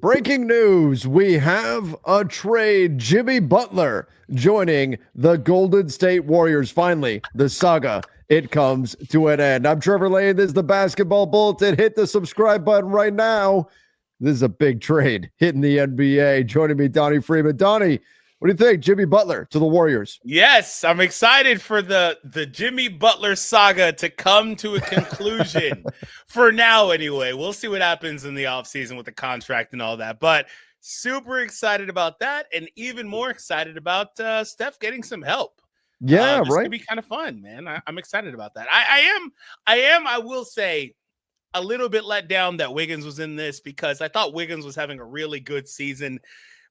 Breaking news, we have a trade. Jimmy Butler joining the Golden State Warriors. Finally, the saga, it comes to an end. I'm Trevor Lane. This is the Basketball Bulletin. Hit the subscribe button right now. This is a big trade hitting the NBA. Joining me, Donnie Freeman. Donnie, what do you think? Jimmy Butler to the Warriors. Yes, I'm excited for the Jimmy Butler saga to come to a conclusion for now anyway. We'll see what happens in the offseason with the contract and all that. But super excited about that, and even more excited about Steph getting some help. Yeah, this right. could be kind of fun, man. I'm excited about that. I will say, a little bit let down that Wiggins was in this because I thought Wiggins was having a really good season.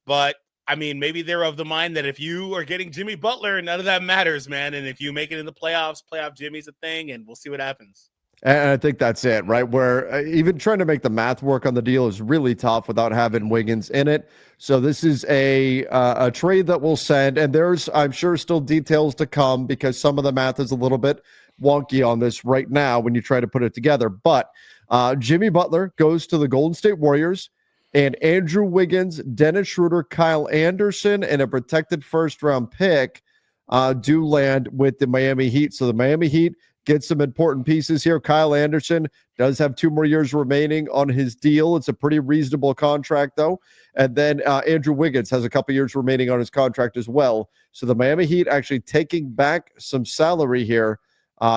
But I mean, maybe they're of the mind that if you are getting Jimmy Butler, none of that matters, man. And if you make it in the playoffs, playoff Jimmy's a thing, and we'll see what happens. And I think that's it, right? Where even trying to make the math work on the deal is really tough without having Wiggins in it. So this is a trade that we'll send, and there's, I'm sure, still details to come because some of the math is a little bit wonky on this right now when you try to put it together. But Jimmy Butler goes to the Golden State Warriors, and Andrew Wiggins, Dennis Schroeder, Kyle Anderson, and a protected first-round pick do land with the Miami Heat. So the Miami Heat get some important pieces here. Kyle Anderson does have 2 more years remaining on his deal. It's a pretty reasonable contract, though. And then Andrew Wiggins has a couple years remaining on his contract as well. So the Miami Heat actually taking back some salary here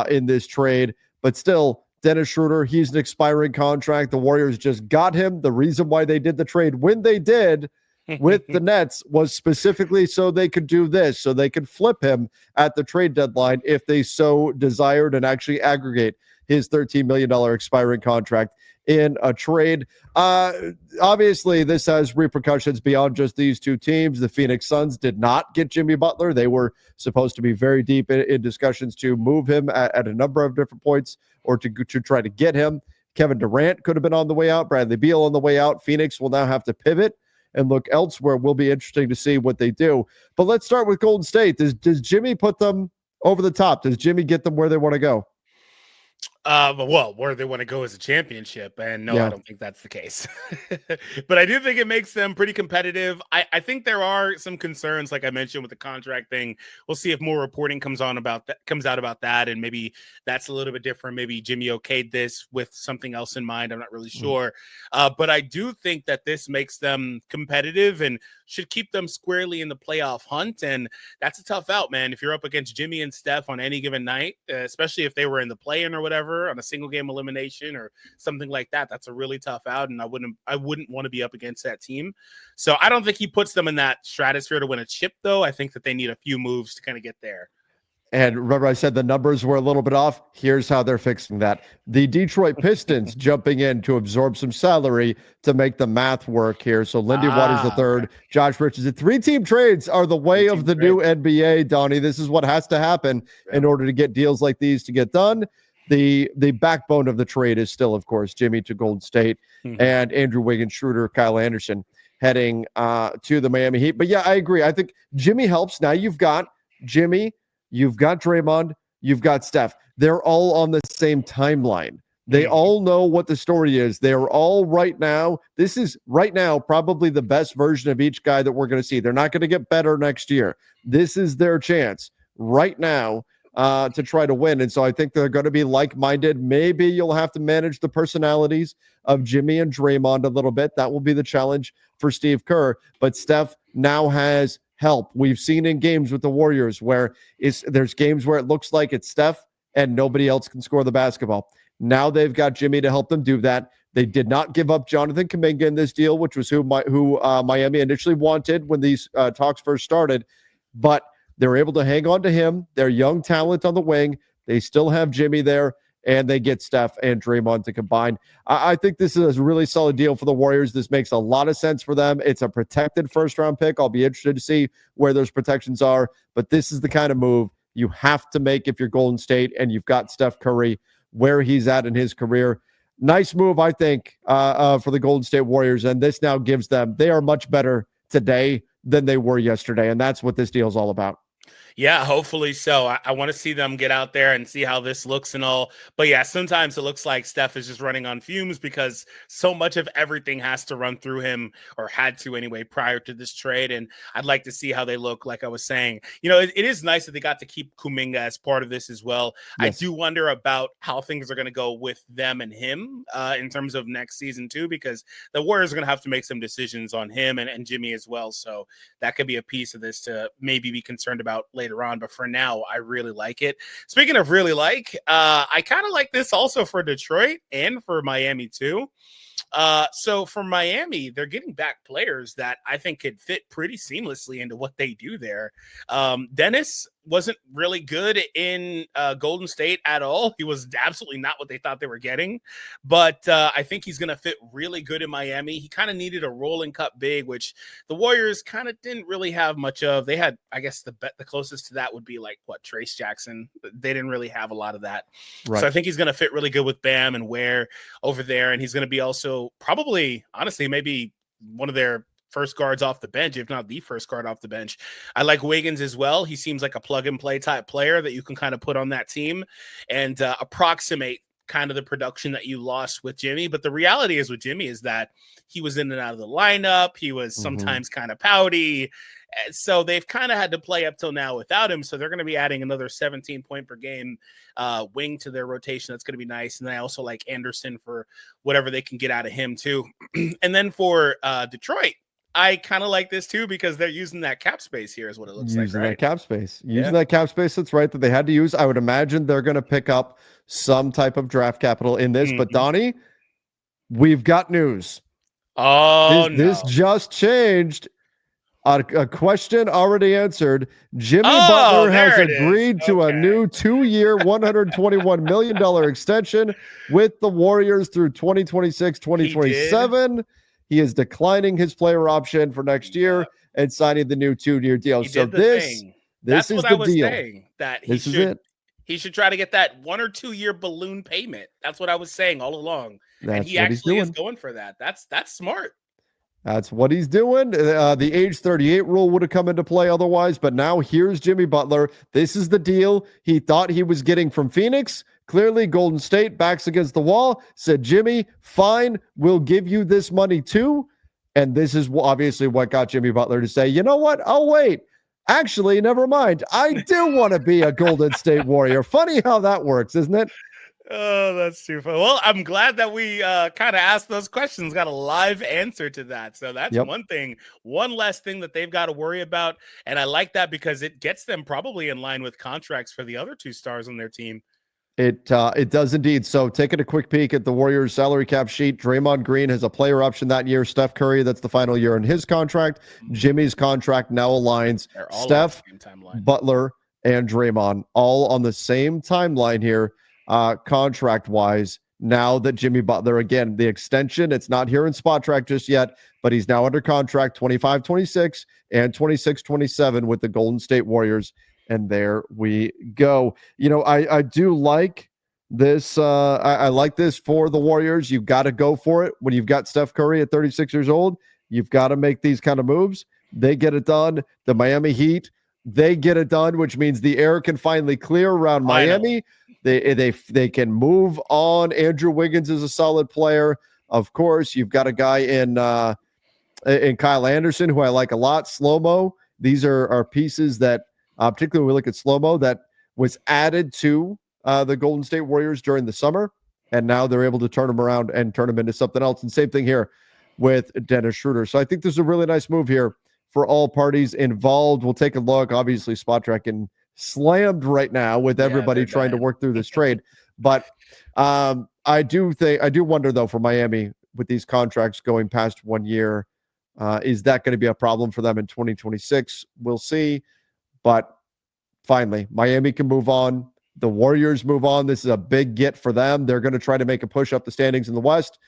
in this trade, but still, Dennis Schroeder, he's an expiring contract. The Warriors just got him. The reason why they did the trade when they did with the Nets was specifically so they could do this, so they could flip him at the trade deadline if they so desired and actually aggregate his $13 million expiring contract in a trade. Obviously, this has repercussions beyond just these two teams. The Phoenix Suns did not get Jimmy Butler. They were supposed to be very deep in discussions to move him at a number of different points or to try to get him. Kevin Durant could have been on the way out. Bradley Beal on the way out. Phoenix will now have to pivot and look elsewhere. Will be interesting to see what they do. But let's start with Golden State. Does Jimmy put them over the top? Does Jimmy get them where they want to go? Well, where they want to go is a championship, and no, I don't think that's the case. But I do think it makes them pretty competitive. I think there are some concerns, like I mentioned, with the contract thing. We'll see if more reporting comes out about that, and maybe that's a little bit different. Maybe Jimmy okayed this with something else in mind. I'm not really sure, but I do think that this makes them competitive and should keep them squarely in the playoff hunt. And that's a tough out, man. If you're up against Jimmy and Steph on any given night, especially if they were in the play-in or whatever, on a single game elimination or something like that, that's a really tough out, and I wouldn't want to be up against that team. So I don't think he puts them in that stratosphere to win a chip, though. I think that they need a few moves to kind of get there. And remember, I said the numbers were a little bit off. Here's how they're fixing that. The Detroit Pistons jumping in to absorb some salary to make the math work here. So Lindy Waters III, Josh Richardson. 3-team trades are the way of the new NBA, Donnie. This is what has to happen in order to get deals like these to get done. The backbone of the trade is still, of course, Jimmy to Golden State and Andrew Wiggins, Schroeder, Kyle Anderson heading to the Miami Heat. But yeah, I agree. I think Jimmy helps. Now you've got Jimmy, you've got Draymond, you've got Steph. They're all on the same timeline. They all know what the story is. They're all right now. This is right now probably the best version of each guy that we're going to see. They're not going to get better next year. This is their chance right now to try to win. And so I think they're going to be like-minded. Maybe you'll have to manage the personalities of Jimmy and Draymond a little bit. That will be the challenge for Steve Kerr. But Steph now has help. We've seen in games with the Warriors where there's games where it looks like it's Steph and nobody else can score the basketball. Now they've got Jimmy to help them do that. They did not give up Jonathan Kuminga in this deal, which was who Miami initially wanted when these talks first started. But they're able to hang on to him. They're young talent on the wing. They still have Jimmy there, and they get Steph and Draymond to combine. I think this is a really solid deal for the Warriors. This makes a lot of sense for them. It's a protected first-round pick. I'll be interested to see where those protections are, but this is the kind of move you have to make if you're Golden State and you've got Steph Curry where he's at in his career. Nice move, I think, for the Golden State Warriors, and this now gives them – they are much better today than they were yesterday, and that's what this deal is all about. Yeah, hopefully so. I want to see them get out there and see how this looks and all. But yeah, sometimes it looks like Steph is just running on fumes because so much of everything has to run through him, or had to anyway, prior to this trade. And I'd like to see how they look. Like I was saying, it is nice that they got to keep Kuminga as part of this as well. I Yes. do wonder about how things are going to go with them and him in terms of next season too, because the Warriors are going to have to make some decisions on him and Jimmy as well. So that could be a piece of this to maybe be concerned about later on. But for now, I really like it. Speaking of really I kind of like this also for Detroit and for Miami too. So for Miami, they're getting back players that I think could fit pretty seamlessly into what they do there. Dennis wasn't really good in Golden State at all. He was absolutely not what they thought they were getting, but I think he's going to fit really good in Miami. He kind of needed a rolling cut big, which the Warriors kind of didn't really have much of. They had, I guess, the closest to that would be like Trace Jackson. They didn't really have a lot of that. Right. So I think he's going to fit really good with Bam and Ware over there, and he's going to be also probably, honestly, maybe one of their first guards off the bench, if not the first guard off the bench. I like Wiggins as well. He seems like a plug and play type player that you can kind of put on that team and approximate kind of the production that you lost with Jimmy. But the reality is with Jimmy is that he was in and out of the lineup. He was sometimes kind of pouty. So they've kind of had to play up till now without him. So they're going to be adding another 17 point per game wing to their rotation. That's going to be nice. And I also like Anderson for whatever they can get out of him too. And then for Detroit, I kind of like this too because they're using that cap space here is what it looks like. Using right? that cap space. Using that cap space, that's right, that they had to use. I would imagine they're going to pick up some type of draft capital in this. But Donnie, we've got news. Oh, this just changed. A question already answered. Jimmy Butler has agreed to a new 2-year, $121 million extension with the Warriors through 2026, 2027. He is declining his player option for next year and signing the new 2-year deal. So this is the deal. Saying, that this is it. He should try to get that 1 or 2 year balloon payment. That's what I was saying all along. That's and he actually is going for that. That's smart. That's what he's doing. The age 38 rule would have come into play otherwise, but now here's Jimmy Butler. This is the deal he thought he was getting from Phoenix. Clearly, Golden State backs against the wall, said, Jimmy, fine, we'll give you this money too. And this is obviously what got Jimmy Butler to say, you know what? Oh, wait. Actually, never mind. I do want to be a Golden State Warrior. Funny how that works, isn't it? Oh, that's too fun. Well, I'm glad that we kind of asked those questions, got a live answer to that. So that's one thing, one less thing that they've got to worry about. And I like that because it gets them probably in line with contracts for the other 2 stars on their team. It does indeed. So taking a quick peek at the Warriors salary cap sheet, Draymond Green has a player option that year. Steph Curry, that's the final year in his contract. Jimmy's contract now aligns. Steph, Butler, and Draymond all on the same timeline here. Contract-wise, now that Jimmy Butler, again, the extension, it's not here in spot track just yet, but he's now under contract 25-26 and 26-27 with the Golden State Warriors. And there we go. I do like this. I like this for the Warriors. You've got to go for it. When you've got Steph Curry at 36 years old, you've got to make these kind of moves. They get it done. The Miami Heat, they get it done, which means the air can finally clear around Miami. They can move on. Andrew Wiggins is a solid player. Of course, you've got a guy in Kyle Anderson, who I like a lot. Slow-mo. These are pieces that, particularly when we look at Slow-mo, that was added to the Golden State Warriors during the summer, and now they're able to turn them around and turn them into something else. And same thing here with Dennis Schroeder. So I think this is a really nice move here for all parties involved. We'll take a look. Obviously, Spot Track and slammed right now with everybody trying to work through this trade. But I do wonder, though, for Miami with these contracts going past 1 year, is that going to be a problem for them in 2026? We'll see. But finally, Miami can move on. The Warriors move on. This is a big get for them. They're going to try to make a push up the standings in the West.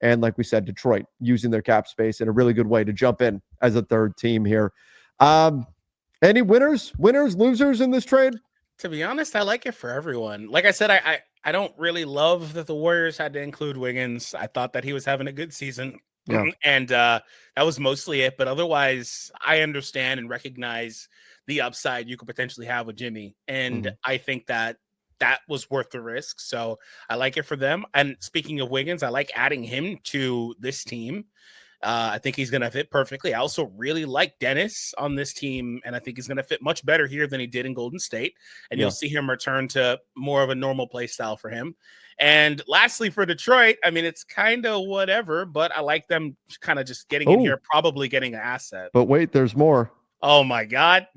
And like we said, Detroit using their cap space in a really good way to jump in as a third team here. Any winners, losers in this trade? To be honest, I like it for everyone. Like I said, I don't really love that the Warriors had to include Wiggins. I thought that he was having a good season. Yeah. And that was mostly it. But otherwise, I understand and recognize the upside you could potentially have with Jimmy. And Mhm. I think that was worth the risk. So I like it for them. And speaking of Wiggins, I like adding him to this team. I think he's going to fit perfectly. I also really like Dennis on this team, and I think he's going to fit much better here than he did in Golden State. And Yeah. you'll see him return to more of a normal play style for him. And lastly, for Detroit, I mean, it's kind of whatever, but I like them kind of just getting in here, probably getting an asset. But wait, there's more. Oh my God.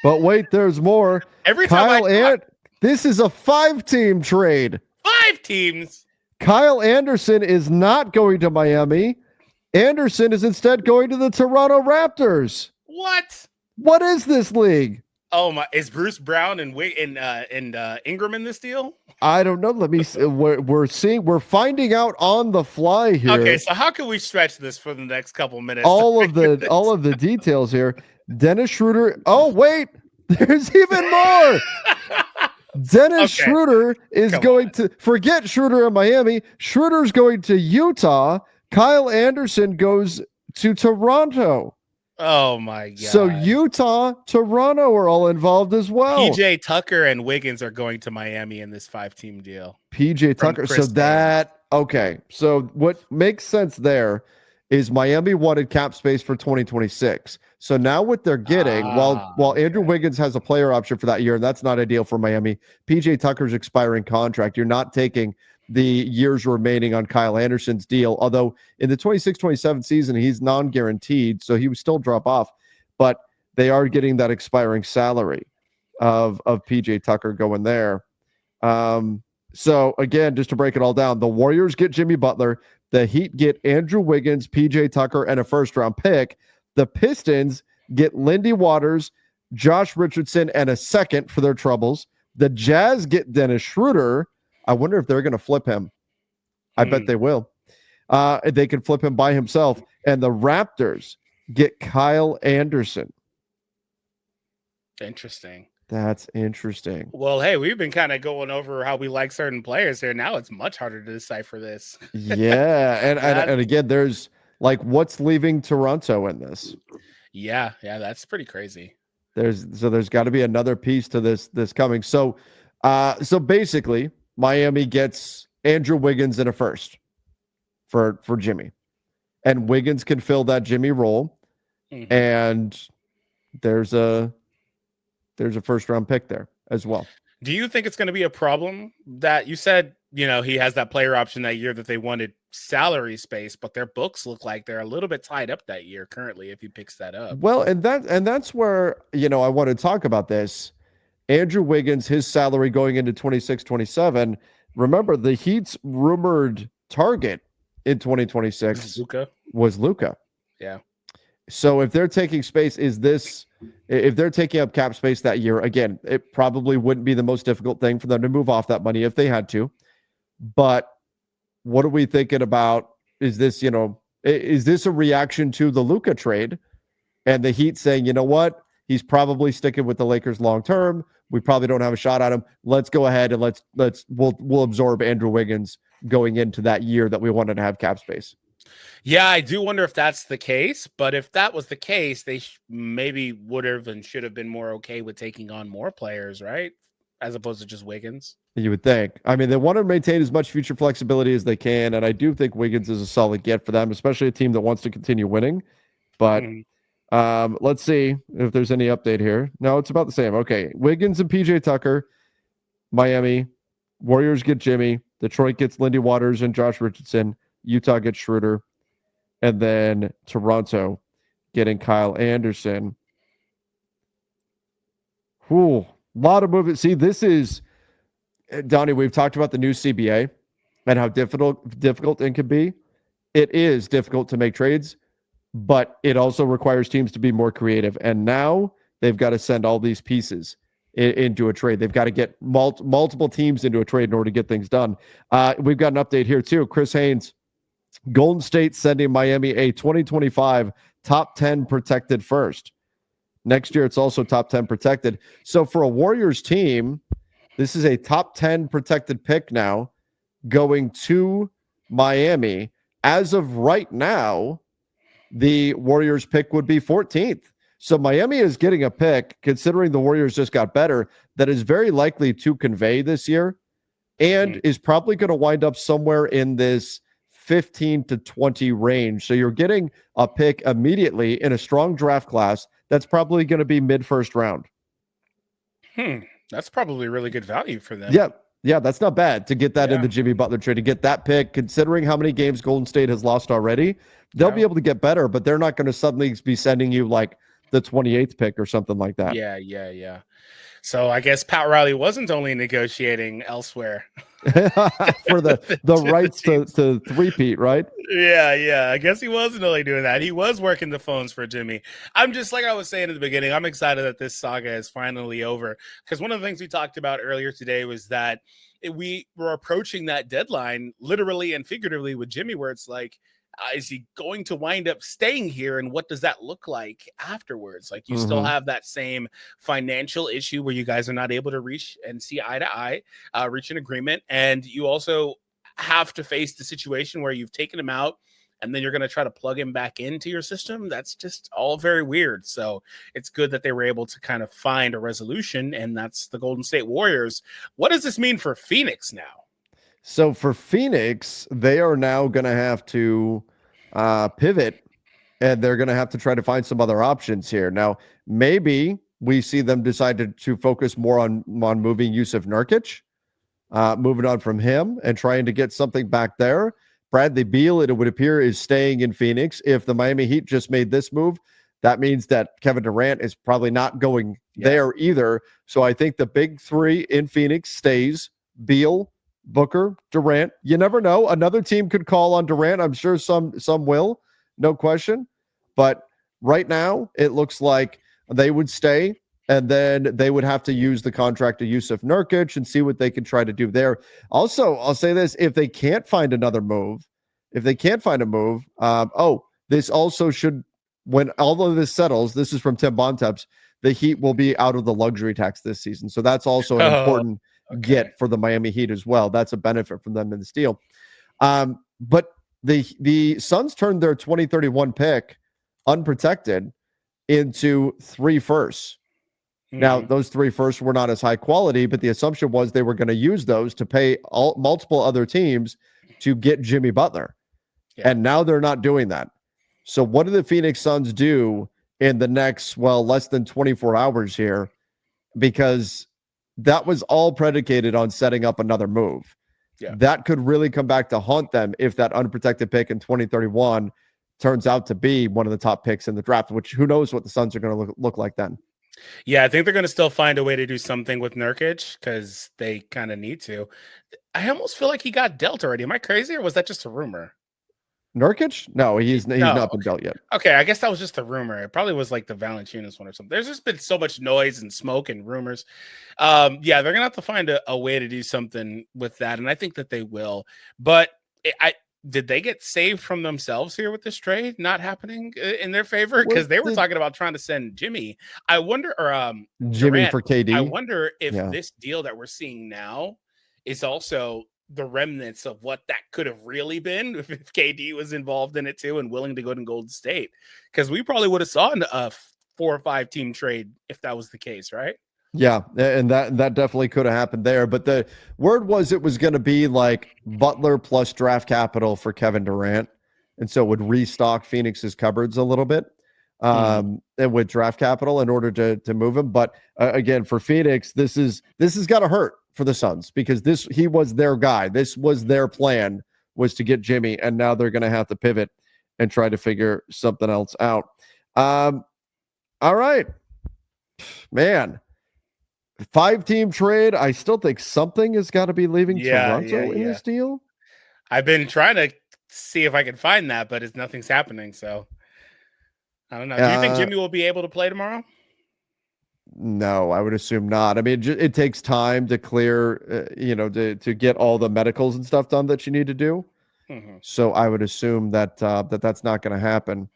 But wait, there's more. Every time this is a 5-team trade. 5 teams. Kyle Anderson is not going to Miami. Anderson is instead going to the Toronto Raptors. What is this league? Oh my! Is Bruce Brown and Ingram in this deal? I don't know. Let me see. We're finding out on the fly here. Okay, so how can we stretch this for the next couple minutes? All of the details here. Dennis Schroeder. Oh wait, there's even more. Dennis Schroeder is going to forget Schroeder in Miami. Schroeder's going to Utah. Kyle Anderson goes to Toronto. Oh my God. So Utah, Toronto are all involved as well. PJ Tucker and Wiggins are going to Miami in this 5-team deal. PJ Tucker. So what makes sense there is Miami wanted cap space for 2026. So now what they're getting, while Andrew Wiggins has a player option for that year, and that's not ideal for Miami, PJ Tucker's expiring contract. You're not taking the years remaining on Kyle Anderson's deal, although in the 26-27 season, he's non-guaranteed, so he would still drop off. But they are getting that expiring salary of PJ Tucker going there. So again, just to break it all down, the Warriors get Jimmy Butler, the Heat get Andrew Wiggins, PJ Tucker, and a first-round pick. The Pistons get Lindy Waters, Josh Richardson, and a second for their troubles. The Jazz get Dennis Schroeder. I wonder if they're going to flip him. I bet they will. They can flip him by himself. And the Raptors get Kyle Anderson. Interesting. That's interesting. Well, hey, we've been kind of going over how we like certain players here. Now it's much harder to decipher this. Yeah. And again, there's like what's leaving Toronto in this? Yeah, that's pretty crazy. There's got to be another piece to this coming. So basically Miami gets Andrew Wiggins in a first for Jimmy, and Wiggins can fill that Jimmy role. Mm-hmm. And there's a first round pick there as well. Do you think it's going to be a problem that you said, he has that player option that year that they wanted salary space, but their books look like they're a little bit tied up that year currently if he picks that up? Well, and that's where, I want to talk about this. Andrew Wiggins, his salary going into 26-27. Remember, the Heat's rumored target in 2026 was Luka. Yeah. So if they're taking space, if they're taking up cap space that year, again, it probably wouldn't be the most difficult thing for them to move off that money if they had to. But what are we thinking about? Is this a reaction to the Luka trade and the Heat saying, you know what? He's probably sticking with the Lakers long term. We probably don't have a shot at him. Let's go ahead and we'll absorb Andrew Wiggins going into that year that we wanted to have cap space. Yeah, I do wonder if that's the case. But if that was the case, they maybe would have and should have been more okay with taking on more players, right? As opposed to just Wiggins. You would think. I mean, they want to maintain as much future flexibility as they can, and I do think Wiggins is a solid get for them, especially a team that wants to continue winning. But let's see if there's any update here. No, it's about the same. Okay, Wiggins and PJ Tucker, Miami. Warriors get Jimmy. Detroit gets Lindy Waters and Josh Richardson. Utah gets Schroeder. And then Toronto getting Kyle Anderson. Whew, a lot of movement. See, this is, Donnie, we've talked about the new CBA and how difficult it can be. It is difficult to make trades, but it also requires teams to be more creative. And now they've got to send all these pieces into a trade. They've got to get multiple teams into a trade in order to get things done. We've got an update here too. Chris Haynes, Golden State sending Miami a 2025 top 10 protected first. Next year, it's also top 10 protected. So for a Warriors team, this is a top 10 protected pick now going to Miami. As of right now, the Warriors pick would be 14th. So Miami is getting a pick, considering the Warriors just got better, that is very likely to convey this year and is probably going to wind up somewhere in this 15 to 20 range. So you're getting a pick immediately in a strong draft class that's probably going to be mid-first round. That's probably really good value for them. Yeah, that's not bad to get that in the Jimmy Butler trade, to get that pick, considering how many games Golden State has lost already. They'll be able to get better, but they're not going to suddenly be sending you like the 28th pick or something like that. Yeah. So I guess Pat Riley wasn't only negotiating elsewhere for the rights to three-peat, right? Yeah. I guess he wasn't only doing that. He was working the phones for Jimmy. I'm just, like I was saying in the beginning, I'm excited that this saga is finally over, because one of the things we talked about earlier today was that we were approaching that deadline literally and figuratively with Jimmy, where it's like, is he going to wind up staying here, and what does that look like afterwards? Like, you still have that same financial issue where you guys are not able to reach and see eye to eye, reach an agreement, and you also have to face the situation where you've taken him out and then you're going to try to plug him back into your system. That's just all very weird. So it's good that they were able to kind of find a resolution, and that's the Golden State Warriors. What does this mean for Phoenix now? So for Phoenix, they are now going to have to pivot, and they're going to have to try to find some other options here. Now, maybe we see them decide to focus more on moving Yusuf Nurkic, moving on from him and trying to get something back there. Bradley Beal, it would appear, is staying in Phoenix. If the Miami Heat just made this move, that means that Kevin Durant is probably not going there either. So I think the big three in Phoenix stays: Beal, Booker, Durant. You never know. Another team could call on Durant. I'm sure some will, no question. But right now, it looks like they would stay, and then they would have to use the contract to Yusuf Nurkic and see what they can try to do there. Also, I'll say this: if they can't find another move, this also should, when all of this settles, this is from Tim Bontemps, the Heat will be out of the luxury tax this season. So that's also an important get for the Miami Heat as well. That's a benefit from them in this deal. But the Suns turned their 2031 pick unprotected into 3 firsts. Now, those 3 firsts were not as high quality, but the assumption was they were going to use those to pay multiple other teams to get Jimmy Butler. And now they're not doing that. So what do the Phoenix Suns do in the next, less than 24 hours here? Because that was all predicated on setting up another move. That could really come back to haunt them if that unprotected pick in 2031 turns out to be one of the top picks in the draft, which who knows what the Suns are going to look like then. Yeah, I think they're going to still find a way to do something with Nurkic because they kind of need to. I almost feel like he got dealt already. Am I crazy, or was that just a rumor? Nurkic? No, he's not been dealt yet. Okay, I guess that was just a rumor. It probably was like the Valanciunas one or something. There's just been so much noise and smoke and rumors. They're gonna have to find a way to do something with that, and I think that they will. But did they get saved from themselves here with this trade not happening in their favor? Because they were talking about trying to send Jimmy. I wonder, or Jimmy Durant, for KD. I wonder if this deal that we're seeing now is also the remnants of what that could have really been if KD was involved in it too and willing to go to Golden State, because we probably would have saw a 4 or 5 team trade if that was the case, right? Yeah, and that definitely could have happened there. But the word was it was going to be like Butler plus draft capital for Kevin Durant, and so it would restock Phoenix's cupboards a little bit, and with draft capital in order to move him. But again, for Phoenix, this has got to hurt for the Suns, because he was their guy. This was their plan, was to get Jimmy, and now they're going to have to pivot and try to figure something else out. All right, man. 5-team trade. I still think something has got to be leaving Toronto in this deal. I've been trying to see if I can find that, but nothing's happening. So I don't know. Do you think Jimmy will be able to play tomorrow? No, I would assume not. I mean, it takes time to clear, to get all the medicals and stuff done that you need to do. So I would assume that that's not going to happen.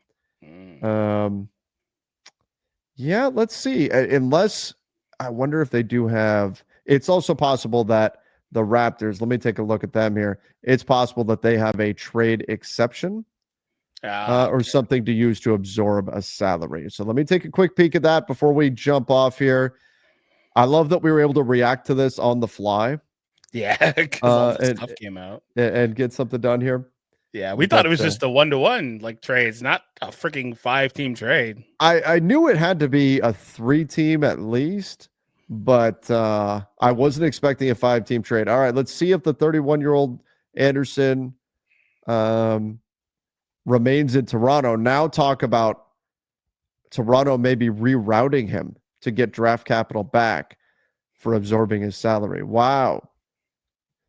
Let's see. Unless, I wonder if they do have. It's also possible that the Raptors. Let me take a look at them here. It's possible that they have a trade exception. or something to use to absorb a salary. So let me take a quick peek at that before we jump off here. I love that we were able to react to this on the fly. Yeah, because all the stuff came out. And get something done here. Yeah, we thought it was just a 1-to-1 like trades, not a freaking 5-team trade. I knew it had to be a 3-team at least, but I wasn't expecting a 5-team trade. All right, let's see if the 31-year-old Anderson remains in Toronto. Now talk about Toronto maybe rerouting him to get draft capital back for absorbing his salary. Wow.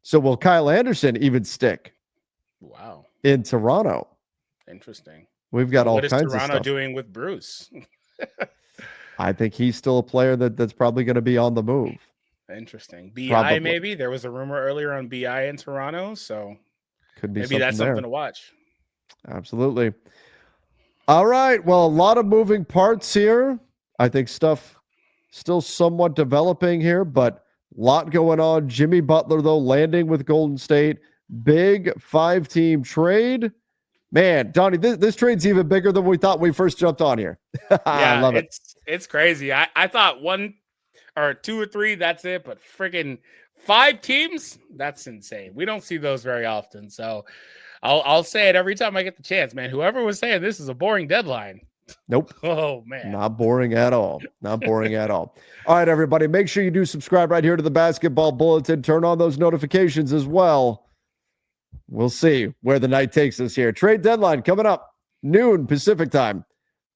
So will Kyle Anderson even stick? Wow. In Toronto. Interesting. We've got all What kinds of stuff. is Toronto doing with Bruce? I think he's still a player that's probably going to be on the move. Interesting. BI maybe? There was a rumor earlier on BI in Toronto, so could be maybe that's something to watch. Absolutely. All right. Well, a lot of moving parts here. I think stuff still somewhat developing here, but a lot going on. Jimmy Butler, though, landing with Golden State. Big 5-team trade. Man, Donnie, this trade's even bigger than we thought when we first jumped on here. I love it. It's crazy. I thought 1 or 2 or 3, that's it, but freaking 5 teams, that's insane. We don't see those very often. So I'll say it every time I get the chance, man. Whoever was saying this is a boring deadline. Nope. Oh, man. Not boring at all. Not boring at all. All right, everybody, make sure you do subscribe right here to the Basketball Bulletin. Turn on those notifications as well. We'll see where the night takes us here. Trade deadline coming up noon Pacific time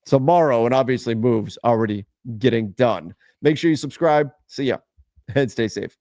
tomorrow, and obviously moves already getting done. Make sure you subscribe. See ya, and stay safe.